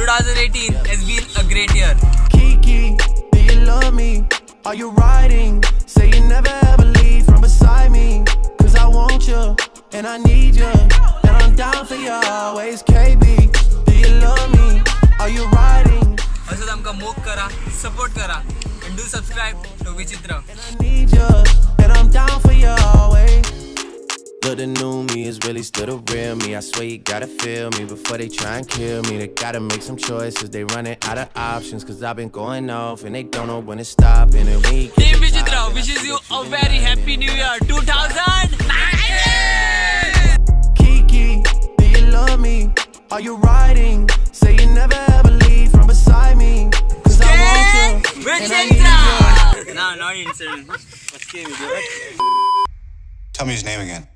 2018 has been a great year. Kiki, do you love me? Are you riding? Say you never ever leave from beside me. Cause I want you, and I need you, and I'm down for you always. KB, do you love me? Are you riding? Also आमका मोग करा, support करा, and do subscribe to Vichitra. And I need you, and I'm down for you always. Look, the new me is really still the real me. I swear you gotta feel me before they try and kill me. They gotta make some choices, they running out of options. Cause I've been going off and they don't know when to stop. And then we Team Vichitra wishes you a very happy new year 2019! Kiki, do you love me? Are you riding? Say you never ever leave from beside me. Cause I want you, and I need you. No, not incident. What's the video? Tell me his name again.